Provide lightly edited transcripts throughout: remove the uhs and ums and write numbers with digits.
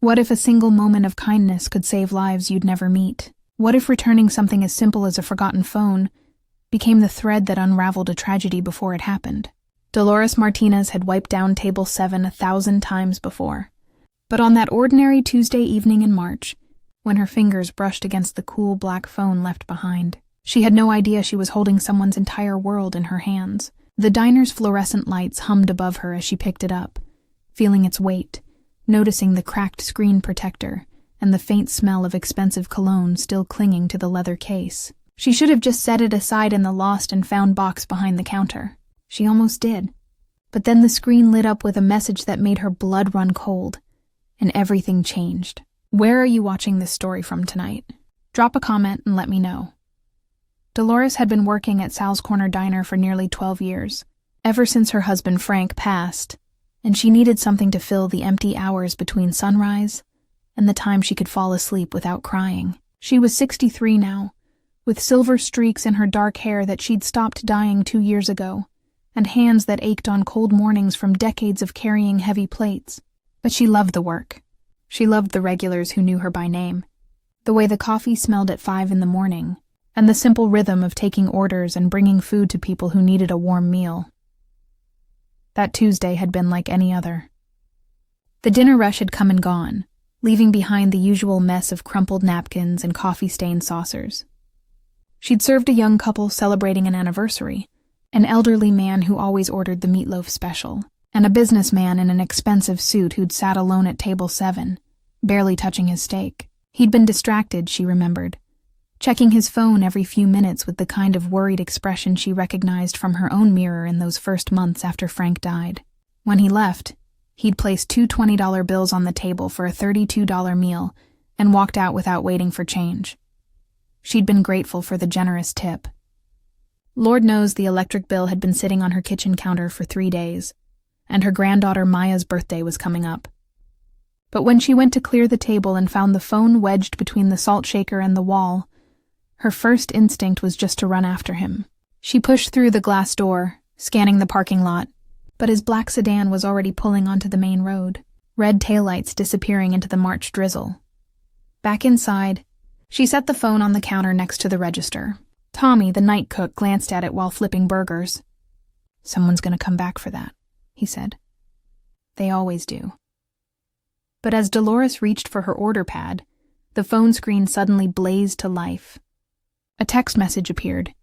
What if a single moment of kindness could save lives you'd never meet? What if returning something as simple as a forgotten phone became the thread that unraveled a tragedy before it happened? Dolores Martinez had wiped down table 7 1,000 times before. But on that ordinary Tuesday evening in March, when her fingers brushed against the cool black phone left behind, she had no idea she was holding someone's entire world in her hands. The diner's fluorescent lights hummed above her as she picked it up, feeling its weight, noticing the cracked screen protector and the faint smell of expensive cologne still clinging to the leather case. She should have just set it aside in the lost and found box behind the counter. She almost did. But then the screen lit up with a message that made her blood run cold, and everything changed. Where are you watching this story from tonight? Drop a comment and let me know. Dolores had been working at Sal's Corner Diner for nearly 12 years, ever since her husband Frank passed, and she needed something to fill the empty hours between sunrise and the time she could fall asleep without crying. She was 63 now, with silver streaks in her dark hair that she'd stopped dyeing 2 years ago, and hands that ached on cold mornings from decades of carrying heavy plates. But she loved the work. She loved the regulars who knew her by name, the way the coffee smelled at 5 in the morning, and the simple rhythm of taking orders and bringing food to people who needed a warm meal. That Tuesday had been like any other. The dinner rush had come and gone, leaving behind the usual mess of crumpled napkins and coffee-stained saucers. She'd served a young couple celebrating an anniversary, an elderly man who always ordered the meatloaf special, and a businessman in an expensive suit who'd sat alone at table 7, barely touching his steak. He'd been distracted, she remembered, checking his phone every few minutes with the kind of worried expression she recognized from her own mirror in those first months after Frank died. When he left, he'd placed 2 $20 bills on the table for a $32 meal and walked out without waiting for change. She'd been grateful for the generous tip. Lord knows the electric bill had been sitting on her kitchen counter for 3 days, and her granddaughter Maya's birthday was coming up. But when she went to clear the table and found the phone wedged between the salt shaker and the wall, her first instinct was just to run after him. She pushed through the glass door, scanning the parking lot, but his black sedan was already pulling onto the main road, red taillights disappearing into the March drizzle. Back inside, she set the phone on the counter next to the register. Tommy, the night cook, glanced at it while flipping burgers. "Someone's going to come back for that," he said. "They always do." But as Dolores reached for her order pad, the phone screen suddenly blazed to life. A text message appeared,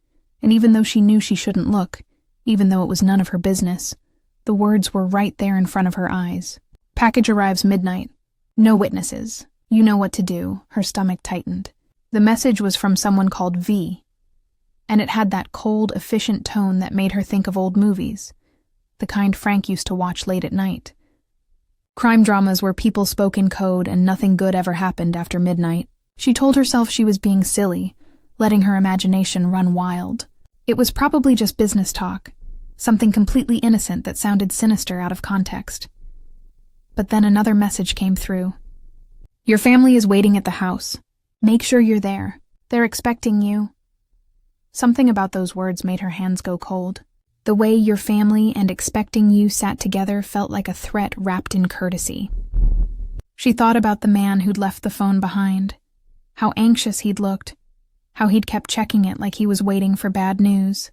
and even though she knew she shouldn't look, even though it was none of her business, the words were right there in front of her eyes. "Package arrives midnight. No witnesses. You know what to do." Her stomach tightened. The message was from someone called V, and it had that cold, efficient tone that made her think of old movies, the kind Frank used to watch late at night. Crime dramas where people spoke in code and nothing good ever happened after midnight. She told herself she was being silly, letting her imagination run wild. It was probably just business talk, something completely innocent that sounded sinister out of context. But then another message came through. "Your family is waiting at the house. Make sure you're there. They're expecting you." Something about those words made her hands go cold. The way "your family" and "expecting you" sat together felt like a threat wrapped in courtesy. She thought about the man who'd left the phone behind, how anxious he'd looked, how he'd kept checking it like he was waiting for bad news.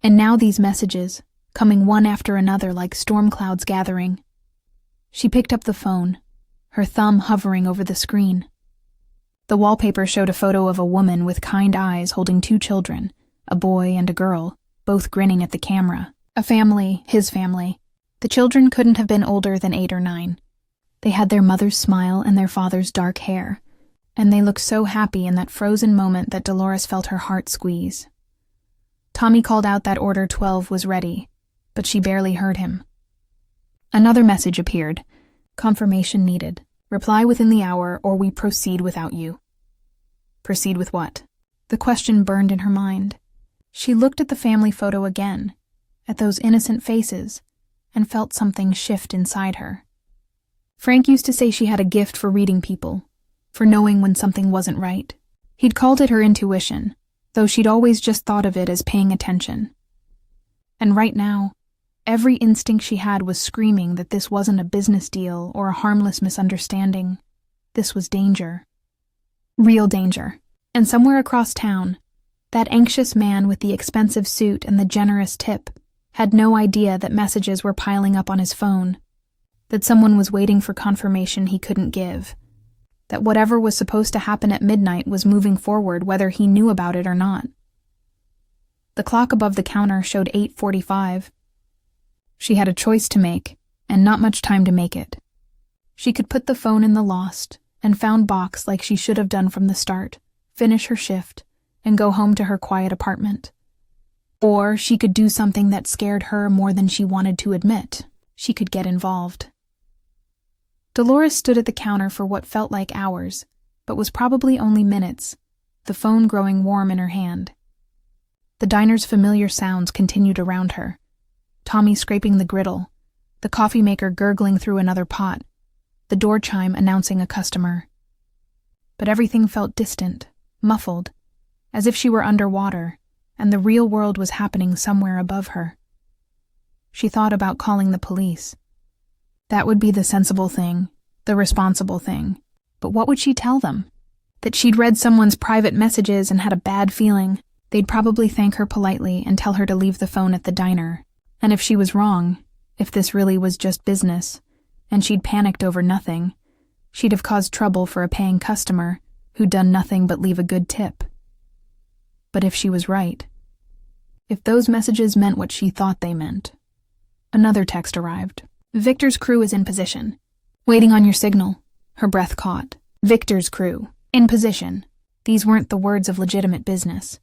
And now these messages, coming one after another like storm clouds gathering. She picked up the phone, her thumb hovering over the screen. The wallpaper showed a photo of a woman with kind eyes holding 2 children, a boy and a girl, both grinning at the camera. A family, his family. The children couldn't have been older than 8 or 9. They had their mother's smile and their father's dark hair, and they looked so happy in that frozen moment that Dolores felt her heart squeeze. Tommy called out that order 12 was ready, but she barely heard him. Another message appeared. "Confirmation needed. Reply within the hour or we proceed without you." Proceed with what? The question burned in her mind. She looked at the family photo again, at those innocent faces, and felt something shift inside her. Frank used to say she had a gift for reading people, for knowing when something wasn't right. He'd called it her intuition, though she'd always just thought of it as paying attention. And right now, Every instinct she had was screaming that this wasn't a business deal or a harmless misunderstanding. This was danger. Real danger. And somewhere across town, that anxious man with the expensive suit and the generous tip had no idea that messages were piling up on his phone, that someone was waiting for confirmation he couldn't give, that whatever was supposed to happen at midnight was moving forward whether he knew about it or not. The clock above the counter showed 8:45. She had a choice to make, and not much time to make it. She could put the phone in the lost and found box like she should have done from the start, finish her shift, and go home to her quiet apartment. Or she could do something that scared her more than she wanted to admit. She could get involved. Dolores stood at the counter for what felt like hours, but was probably only minutes, the phone growing warm in her hand. The diner's familiar sounds continued around her. Tommy scraping the griddle, the coffee maker gurgling through another pot, the door chime announcing a customer. But everything felt distant, muffled, as if she were underwater, and the real world was happening somewhere above her. She thought about calling the police. That would be the sensible thing, the responsible thing. But what would she tell them? That she'd read someone's private messages and had a bad feeling. They'd probably thank her politely and tell her to leave the phone at the diner. And if she was wrong, if this really was just business, and she'd panicked over nothing, she'd have caused trouble for a paying customer who'd done nothing but leave a good tip. But if she was right, if those messages meant what she thought they meant. Another text arrived. Victor's crew is in position. Waiting on your signal. Her breath caught. Victor's crew. In position. These weren't the words of legitimate business.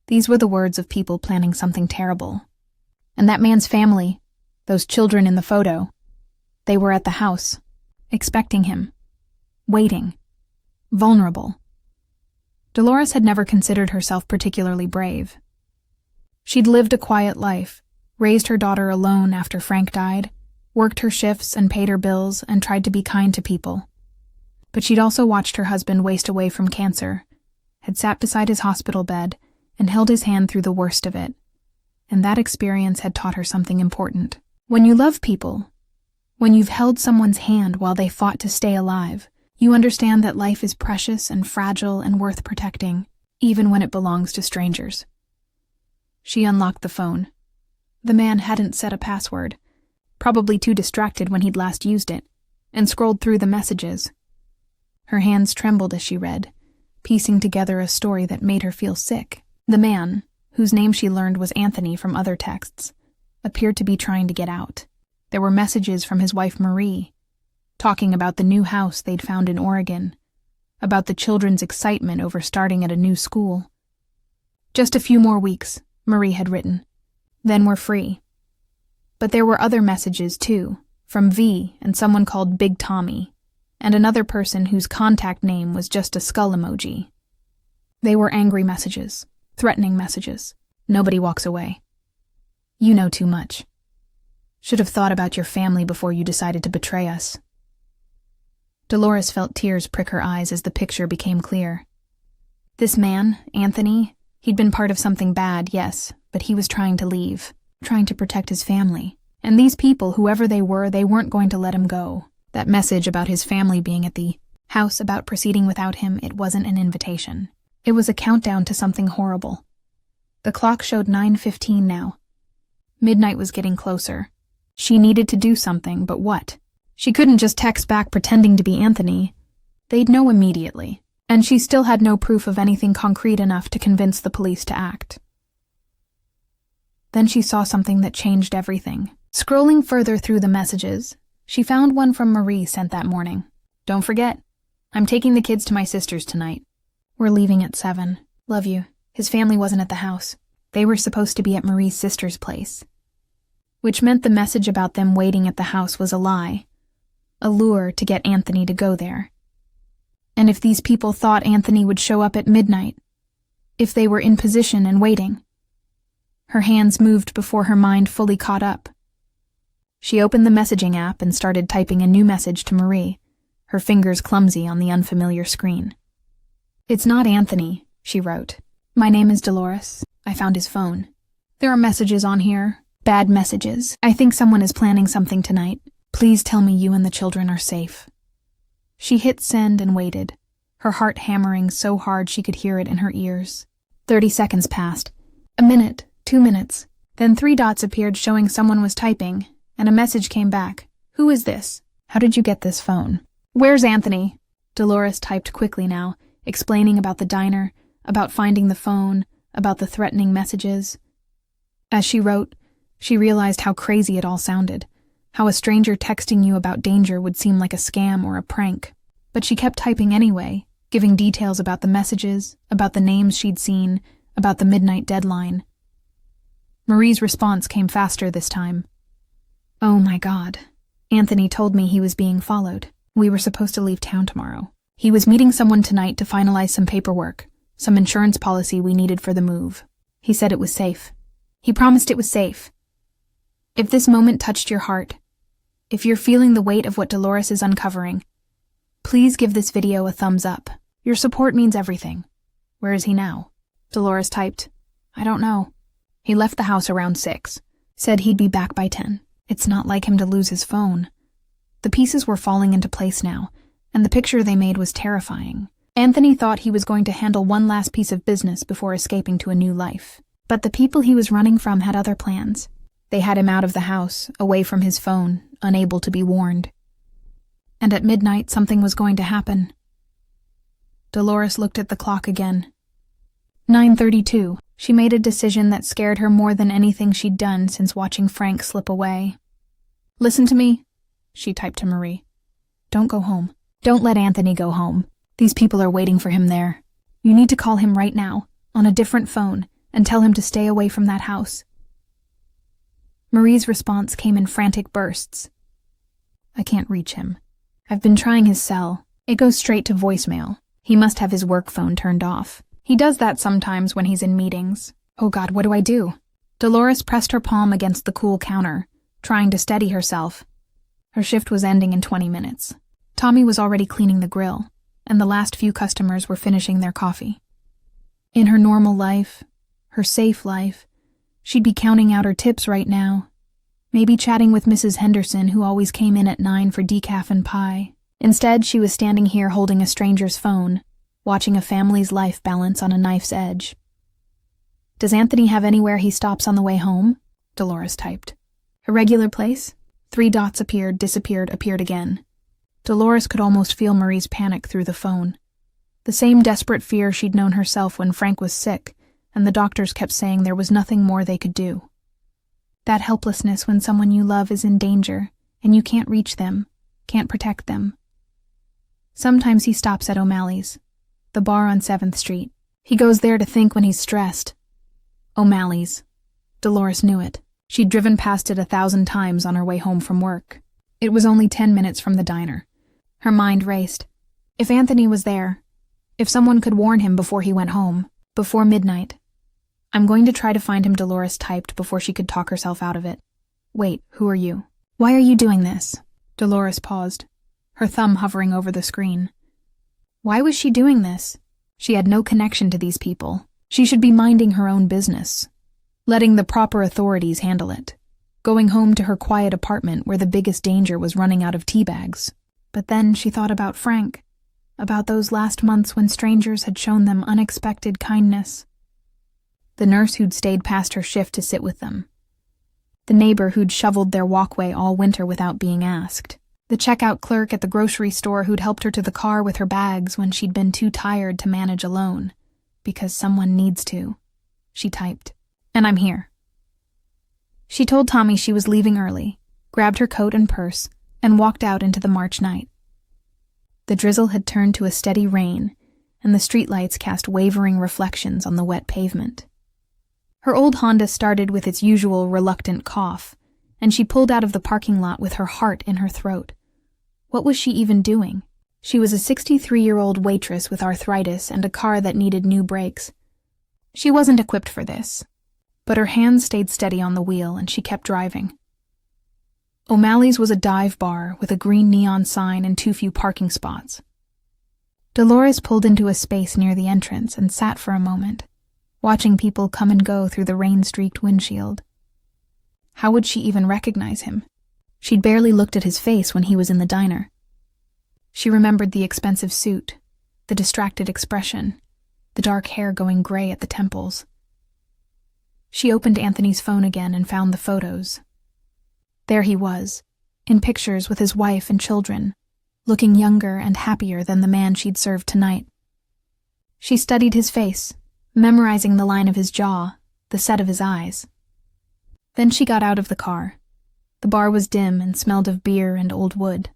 These were the words of people planning something terrible. And that man's family, those children in the photo, they were at the house, expecting him, waiting, vulnerable. Dolores had never considered herself particularly brave. She'd lived a quiet life, raised her daughter alone after Frank died, worked her shifts and paid her bills and tried to be kind to people. But she'd also watched her husband waste away from cancer, had sat beside his hospital bed and held his hand through the worst of it. And that experience had taught her something important. When you love people, when you've held someone's hand while they fought to stay alive, you understand that life is precious and fragile and worth protecting, even when it belongs to strangers. She unlocked the phone. The man hadn't set a password, probably too distracted when he'd last used it, and scrolled through the messages. Her hands trembled as she read, piecing together a story that made her feel sick. The man, whose name she learned was Anthony from other texts, appeared to be trying to get out. There were messages from his wife Marie, talking about the new house they'd found in Oregon, about the children's excitement over starting at a new school. Just a few more weeks, Marie had written. Then we're free. But there were other messages, too, from V and someone called Big Tommy, and another person whose contact name was just a skull emoji. They were angry messages, threatening messages. Nobody walks away. You know too much. Should have thought about your family before you decided to betray us. Dolores felt tears prick her eyes as the picture became clear. This man, Anthony, he'd been part of something bad, yes, but he was trying to leave, trying to protect his family. And these people, whoever they weren't going to let him go. That message about his family being at the house about proceeding without him, it wasn't an invitation. It was a countdown to something horrible. The clock showed 9:15 now. Midnight was getting closer. She needed to do something, but what? She couldn't just text back pretending to be Anthony. They'd know immediately, and she still had no proof of anything concrete enough to convince the police to act. Then she saw something that changed everything. Scrolling further through the messages, she found one from Marie sent that morning. Don't forget, I'm taking the kids to my sister's tonight. We're leaving at 7. Love you. His family wasn't at the house. They were supposed to be at Marie's sister's place. Which meant the message about them waiting at the house was a lie. A lure to get Anthony to go there. And if these people thought Anthony would show up at midnight, if they were in position and waiting. Her hands moved before her mind fully caught up. She opened the messaging app and started typing a new message to Marie, her fingers clumsy on the unfamiliar screen. It's not Anthony, she wrote. My name is Dolores. I found his phone. There are messages on here, Bad messages. I think someone is planning something tonight. Please tell me you and the children are safe. She hit send and waited, her heart hammering so hard she could hear it in her ears. 30 seconds passed. A minute, 2 minutes. Then 3 dots appeared showing someone was typing, and a message came back. Who is this? How did you get this phone? Where's Anthony? Dolores typed quickly now, explaining about the diner, about finding the phone, about the threatening messages. As she wrote, she realized how crazy it all sounded, how a stranger texting you about danger would seem like a scam or a prank. But she kept typing anyway, giving details about the messages, about the names she'd seen, about the midnight deadline. Marie's response came faster this time. Oh my God. Anthony told me he was being followed. We were supposed to leave town tomorrow. He was meeting someone tonight to finalize some paperwork, some insurance policy we needed for the move. He said it was safe. He promised it was safe. If this moment touched your heart, if you're feeling the weight of what Dolores is uncovering, please give this video a thumbs up. Your support means everything. Where is he now? Dolores typed, I don't know. He left the house around 6, said he'd be back by 10. It's not like him to lose his phone. The pieces were falling into place now, and the picture they made was terrifying. Anthony thought he was going to handle one last piece of business before escaping to a new life. But the people he was running from had other plans. They had him out of the house, away from his phone, unable to be warned. And at midnight, something was going to happen. Dolores looked at the clock again. 9:32. She made a decision that scared her more than anything she'd done since watching Frank slip away. Listen to me, she typed to Marie. Don't go home. Don't let Anthony go home. These people are waiting for him there. You need to call him right now, on a different phone, and tell him to stay away from that house. Marie's response came in frantic bursts. I can't reach him. I've been trying his cell. It goes straight to voicemail. He must have his work phone turned off. He does that sometimes when he's in meetings. Oh God, what do I do? Dolores pressed her palm against the cool counter, trying to steady herself. Her shift was ending in 20 minutes. Tommy was already cleaning the grill, and the last few customers were finishing their coffee. In her normal life, her safe life, she'd be counting out her tips right now, maybe chatting with Mrs. Henderson, who always came in at 9 for decaf and pie. Instead, she was standing here holding a stranger's phone, watching a family's life balance on a knife's edge. Does Anthony have anywhere he stops on the way home? Dolores typed. A regular place? 3 dots appeared, disappeared, appeared again. Dolores could almost feel Marie's panic through the phone. The same desperate fear she'd known herself when Frank was sick, and the doctors kept saying there was nothing more they could do. That helplessness when someone you love is in danger, and you can't reach them, can't protect them. Sometimes he stops at O'Malley's, the bar on 7th Street. He goes there to think when he's stressed. O'Malley's. Dolores knew it. She'd driven past it 1,000 times on her way home from work. It was only 10 minutes from the diner. Her mind raced. If Anthony was there, if someone could warn him before he went home, before midnight. I'm going to try to find him, Dolores typed before she could talk herself out of it. Wait, who are you? Why are you doing this? Dolores paused, her thumb hovering over the screen. Why was she doing this? She had no connection to these people. She should be minding her own business, letting the proper authorities handle it, going home to her quiet apartment where the biggest danger was running out of tea bags. But then she thought about Frank, about those last months when strangers had shown them unexpected kindness. The nurse who'd stayed past her shift to sit with them. The neighbor who'd shoveled their walkway all winter without being asked. The checkout clerk at the grocery store who'd helped her to the car with her bags when she'd been too tired to manage alone. Because someone needs to, she typed. And I'm here. She told Tommy she was leaving early, grabbed her coat and purse, and walked out into the March night. The drizzle had turned to a steady rain, and the streetlights cast wavering reflections on the wet pavement. Her old Honda started with its usual reluctant cough, and she pulled out of the parking lot with her heart in her throat. What was she even doing? She was a 63-year-old waitress with arthritis and a car that needed new brakes. She wasn't equipped for this, but her hands stayed steady on the wheel and she kept driving. O'Malley's was a dive bar with a green neon sign and too few parking spots. Dolores pulled into a space near the entrance and sat for a moment, watching people come and go through the rain-streaked windshield. How would she even recognize him? She'd barely looked at his face when he was in the diner. She remembered the expensive suit, the distracted expression, the dark hair going gray at the temples. She opened Anthony's phone again and found the photos. There he was, in pictures with his wife and children, looking younger and happier than the man she'd served tonight. She studied his face, memorizing the line of his jaw, the set of his eyes. Then she got out of the car. The bar was dim and smelled of beer and old wood.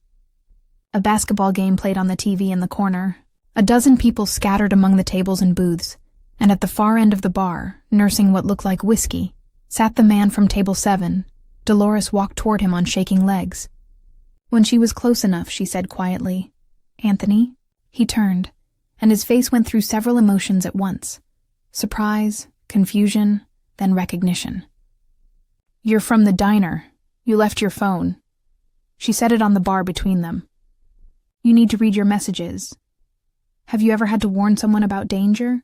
A basketball game played on the TV in the corner. A dozen people scattered among the tables and booths, and at the far end of the bar, nursing what looked like whiskey, sat the man from table 7. Dolores walked toward him on shaking legs. When she was close enough, she said quietly, "Anthony?" He turned, and his face went through several emotions at once. Surprise, confusion, then recognition. "You're from the diner. You left your phone." She set it on the bar between them. "You need to read your messages. Have you ever had to warn someone about danger?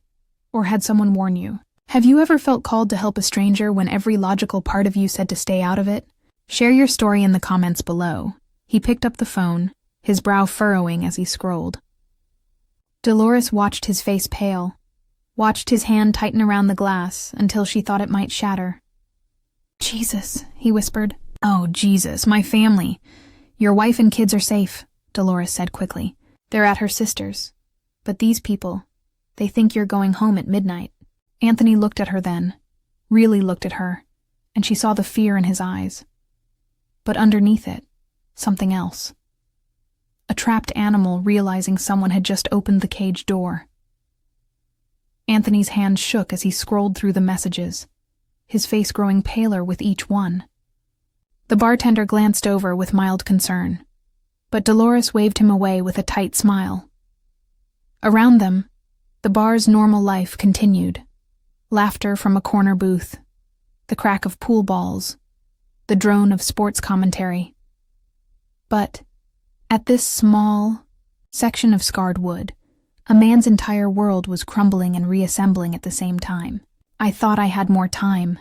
Or had someone warn you? Have you ever felt called to help a stranger when every logical part of you said to stay out of it? Share your story in the comments below." He picked up the phone, his brow furrowing as he scrolled. Dolores watched his face pale, watched his hand tighten around the glass until she thought it might shatter. "Jesus," he whispered. "Oh, Jesus, my family. Your wife and kids are safe," Dolores said quickly. "They're at her sister's. But these people, they think you're going home at midnight." Anthony looked at her then, really looked at her, and she saw the fear in his eyes. But underneath it, something else. A trapped animal realizing someone had just opened the cage door. Anthony's hand shook as he scrolled through the messages, his face growing paler with each one. The bartender glanced over with mild concern, but Dolores waved him away with a tight smile. Around them, the bar's normal life continued. Laughter from a corner booth, the crack of pool balls, the drone of sports commentary. But at this small section of scarred wood, a man's entire world was crumbling and reassembling at the same time. "I thought I had more time,"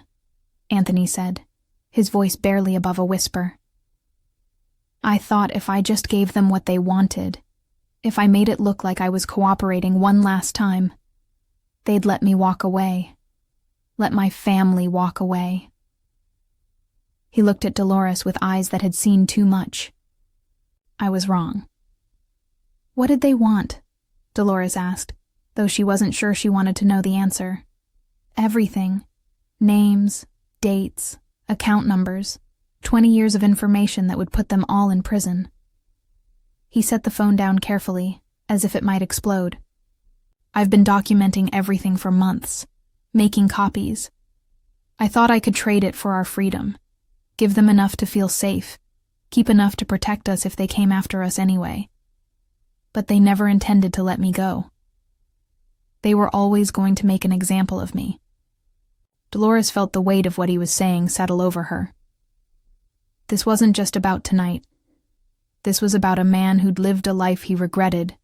Anthony said, his voice barely above a whisper. "I thought if I just gave them what they wanted, if I made it look like I was cooperating one last time, they'd let me walk away. Let my family walk away." He looked at Dolores with eyes that had seen too much. "I was wrong." "What did they want?" Dolores asked, though she wasn't sure she wanted to know the answer. "Everything. Names, dates, account numbers, 20 years of information that would put them all in prison." He set the phone down carefully, as if it might explode. "I've been documenting everything for months, making copies. I thought I could trade it for our freedom, give them enough to feel safe, keep enough to protect us if they came after us anyway. But they never intended to let me go. They were always going to make an example of me." Dolores felt the weight of what he was saying settle over her. This wasn't just about tonight. This was about a man who'd lived a life he regretted,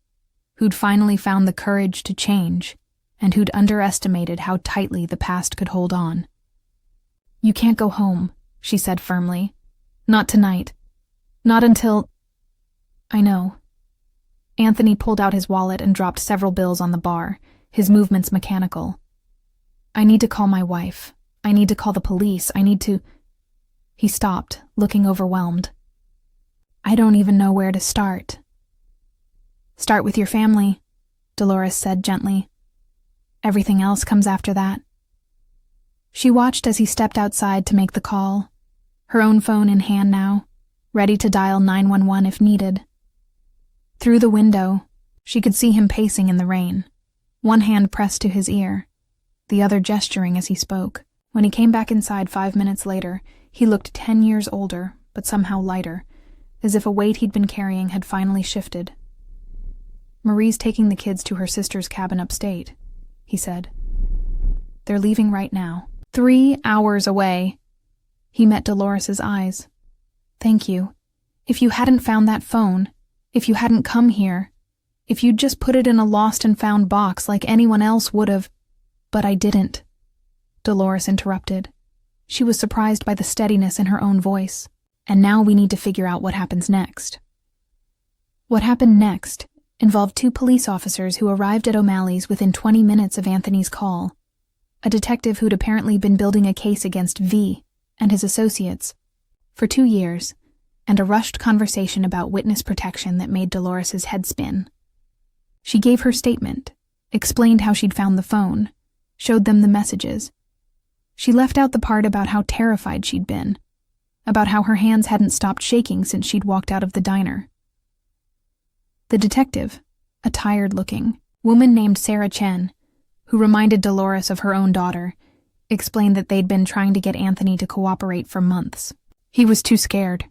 who'd finally found the courage to change, and who'd underestimated how tightly the past could hold on. "You can't go home," she said firmly. "Not tonight. Not until—" "I know." Anthony pulled out his wallet and dropped several bills on the bar, his movements mechanical. "I need to call my wife. I need to call the police. I need to—" He stopped, looking overwhelmed. "I don't even know where to start." "Start with your family," Dolores said gently. "Everything else comes after that." She watched as he stepped outside to make the call, her own phone in hand now, ready to dial 911 if needed. Through the window, she could see him pacing in the rain, one hand pressed to his ear, the other gesturing as he spoke. When he came back inside 5 minutes later, he looked 10 years older, but somehow lighter, as if a weight he'd been carrying had finally shifted. "Marie's taking the kids to her sister's cabin upstate," he said. "They're leaving right now. 3 hours away." He met Dolores's eyes. "Thank you. If you hadn't found that phone, if you hadn't come here, if you'd just put it in a lost and found box like anyone else would have—" "But I didn't," Dolores interrupted. She was surprised by the steadiness in her own voice. And now we need to figure out what happens next. What happened next involved 2 police officers who arrived at O'Malley's within 20 minutes of Anthony's call. A detective who'd apparently been building a case against V and his associates for 2 years, and a rushed conversation about witness protection that made Dolores's head spin. She gave her statement, explained how she'd found the phone, showed them the messages. She left out the part about how terrified she'd been, about how her hands hadn't stopped shaking since she'd walked out of the diner. The detective, a tired-looking woman named Sarah Chen, who reminded Dolores of her own daughter, explained that they'd been trying to get Anthony to cooperate for months. He was too scared,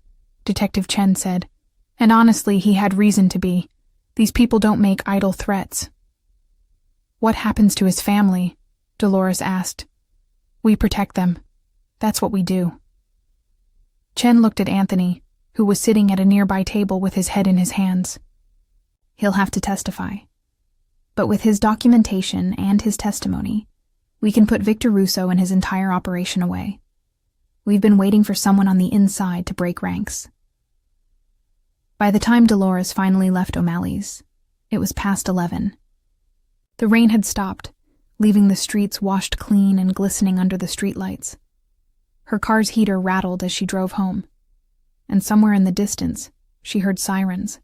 Detective Chen said, and honestly, he had reason to be. These people don't make idle threats. What happens to his family? Dolores asked. We protect them. That's what we do. Chen looked at Anthony, who was sitting at a nearby table with his head in his hands. He'll have to testify. But with his documentation and his testimony, we can put Victor Russo and his entire operation away. We've been waiting for someone on the inside to break ranks. By the time Dolores finally left O'Malley's, it was past 11. The rain had stopped, leaving the streets washed clean and glistening under the streetlights. Her car's heater rattled as she drove home, and somewhere in the distance, she heard sirens.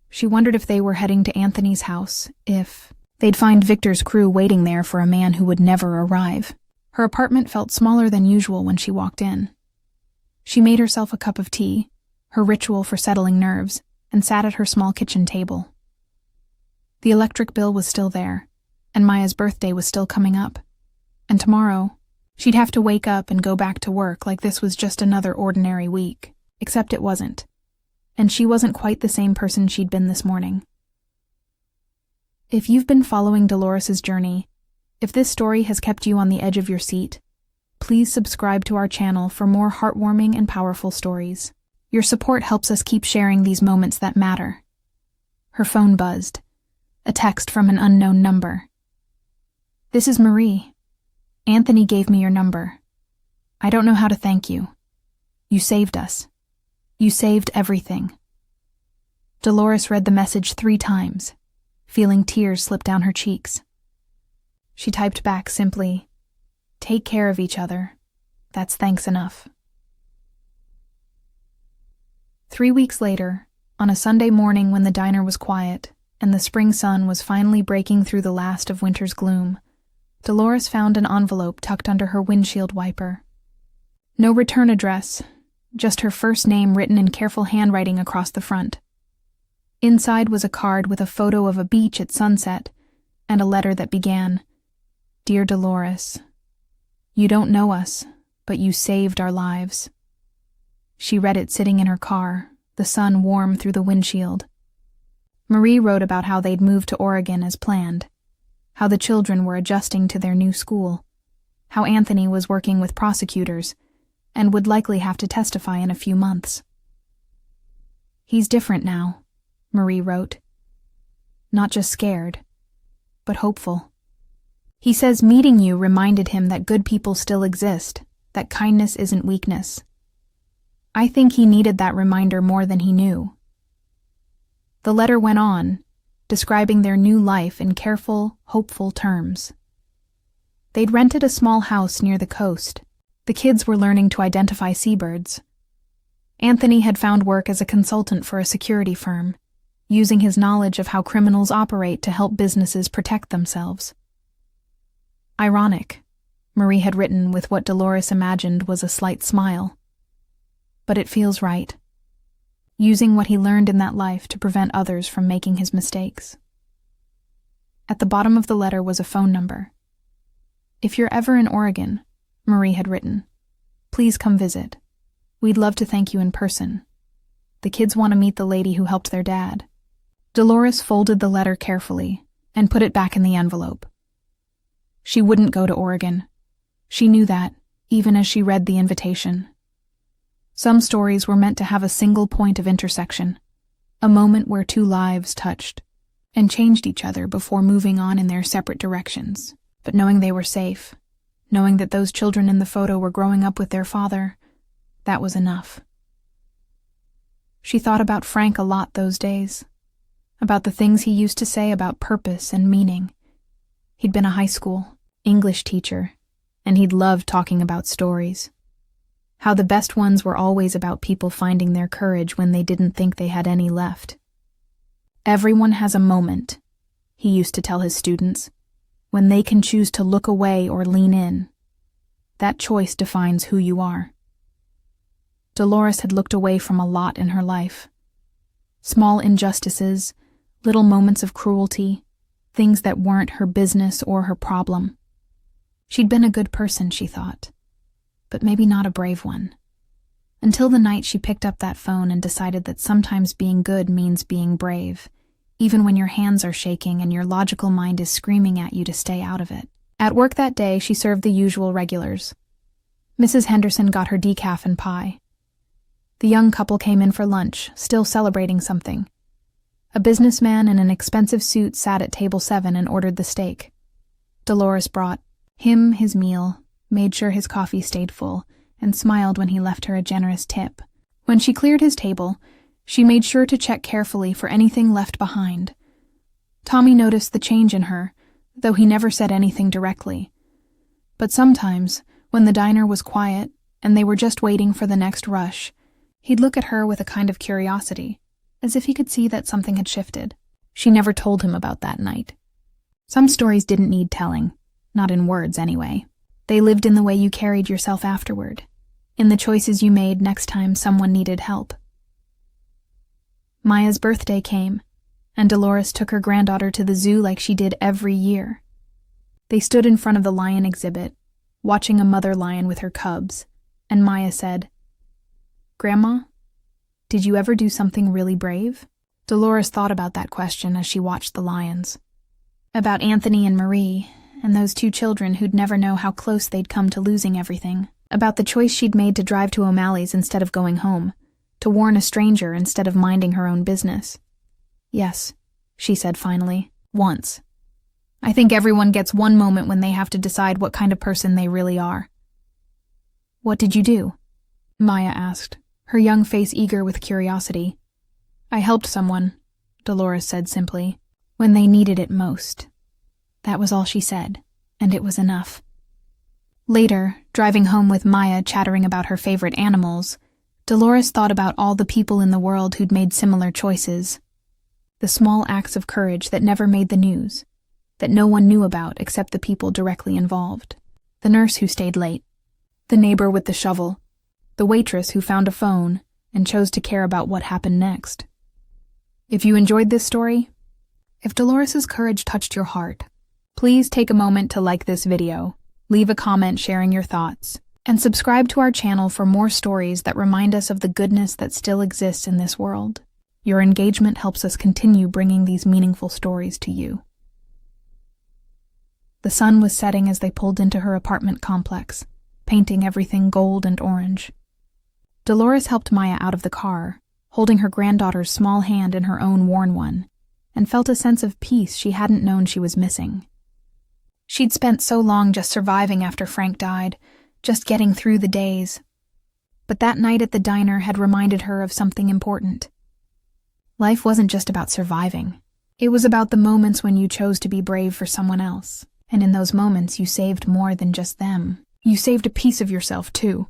She wondered if they were heading to Anthony's house, if they'd find Victor's crew waiting there for a man who would never arrive. Her apartment felt smaller than usual when she walked in. She made herself a cup of tea, her ritual for settling nerves, and sat at her small kitchen table. The electric bill was still there, and Maya's birthday was still coming up. And tomorrow, she'd have to wake up and go back to work like this was just another ordinary week, except it wasn't. And she wasn't quite the same person she'd been this morning. If you've been following Dolores's journey, if this story has kept you on the edge of your seat, please subscribe to our channel for more heartwarming and powerful stories. Your support helps us keep sharing these moments that matter. Her phone buzzed. A text from an unknown number. This is Marie. Anthony gave me your number. I don't know how to thank you. You saved us. You saved everything. Dolores read the message 3 times, feeling tears slip down her cheeks. She typed back simply, "Take care of each other. That's thanks enough." 3 weeks later, on a Sunday morning when the diner was quiet and the spring sun was finally breaking through the last of winter's gloom, Dolores found an envelope tucked under her windshield wiper. No return address, just her first name written in careful handwriting across the front. Inside was a card with a photo of a beach at sunset and a letter that began, "Dear Dolores, you don't know us, but you saved our lives." She read it sitting in her car, the sun warm through the windshield. Marie wrote about how they'd moved to Oregon as planned, how the children were adjusting to their new school, how Anthony was working with prosecutors and would likely have to testify in a few months. "He's different now," Marie wrote. "Not just scared, but hopeful. He says meeting you reminded him that good people still exist, that kindness isn't weakness. I think he needed that reminder more than he knew." The letter went on, describing their new life in careful, hopeful terms. They'd rented a small house near the coast. The kids were learning to identify seabirds. Anthony had found work as a consultant for a security firm, using his knowledge of how criminals operate to help businesses protect themselves. Ironic, Marie had written with what Dolores imagined was a slight smile. But it feels right. Using what he learned in that life to prevent others from making his mistakes. At the bottom of the letter was a phone number. "If you're ever in Oregon," Marie had written, "please come visit. We'd love to thank you in person. The kids want to meet the lady who helped their dad." Dolores folded the letter carefully and put it back in the envelope. She wouldn't go to Oregon. She knew that, even as she read the invitation. Some stories were meant to have a single point of intersection, a moment where 2 lives touched and changed each other before moving on in their separate directions. But knowing they were safe, Knowing that those children in the photo were growing up with their father, that was enough. She thought about Frank a lot those days, about the things he used to say about purpose and meaning. He'd been a high school English teacher, and he'd loved talking about stories. How the best ones were always about people finding their courage when they didn't think they had any left. Everyone has a moment, he used to tell his students, when they can choose to look away or lean in. That choice defines who you are. Dolores had looked away from a lot in her life. Small injustices, little moments of cruelty, things that weren't her business or her problem. She'd been a good person, she thought, but maybe not a brave one. Until the night she picked up that phone and decided that sometimes being good means being brave, even when your hands are shaking and your logical mind is screaming at you to stay out of it. At work that day, she served the usual regulars. Mrs. Henderson got her decaf and pie. The young couple came in for lunch, still celebrating something. A businessman in an expensive suit sat at table 7 and ordered the steak. Dolores brought him his meal, made sure his coffee stayed full, and smiled when he left her a generous tip. When she cleared his table, she made sure to check carefully for anything left behind. Tommy noticed the change in her, though he never said anything directly. But sometimes, when the diner was quiet and they were just waiting for the next rush, he'd look at her with a kind of curiosity, as if he could see that something had shifted. She never told him about that night. Some stories didn't need telling, not in words anyway. They lived in the way you carried yourself afterward, in the choices you made next time someone needed help. Maya's birthday came, and Dolores took her granddaughter to the zoo like she did every year. They stood in front of the lion exhibit, watching a mother lion with her cubs, and Maya said, "Grandma, did you ever do something really brave?" Dolores thought about that question as she watched the lions. About Anthony and Marie, and those 2 children who'd never know how close they'd come to losing everything. About the choice she'd made to drive to O'Malley's instead of going home, to warn a stranger instead of minding her own business. "Yes," she said finally, "once. I think everyone gets one moment when they have to decide what kind of person they really are." "What did you do?" Maya asked, her young face eager with curiosity. "I helped someone," Dolores said simply, "when they needed it most." That was all she said, and it was enough. Later, driving home with Maya chattering about her favorite animals, Dolores thought about all the people in the world who'd made similar choices. The small acts of courage that never made the news, that no one knew about except the people directly involved. The nurse who stayed late, the neighbor with the shovel, the waitress who found a phone and chose to care about what happened next. If you enjoyed this story, if Dolores's courage touched your heart, please take a moment to like this video, leave a comment sharing your thoughts, and subscribe to our channel for more stories that remind us of the goodness that still exists in this world. Your engagement helps us continue bringing these meaningful stories to you. The sun was setting as they pulled into her apartment complex, painting everything gold and orange. Dolores helped Maya out of the car, holding her granddaughter's small hand in her own worn one, and felt a sense of peace she hadn't known she was missing. She'd spent so long just surviving after Frank died, just getting through the days. But that night at the diner had reminded her of something important. Life wasn't just about surviving. It was about the moments when you chose to be brave for someone else. And in those moments you saved more than just them. You saved a piece of yourself too.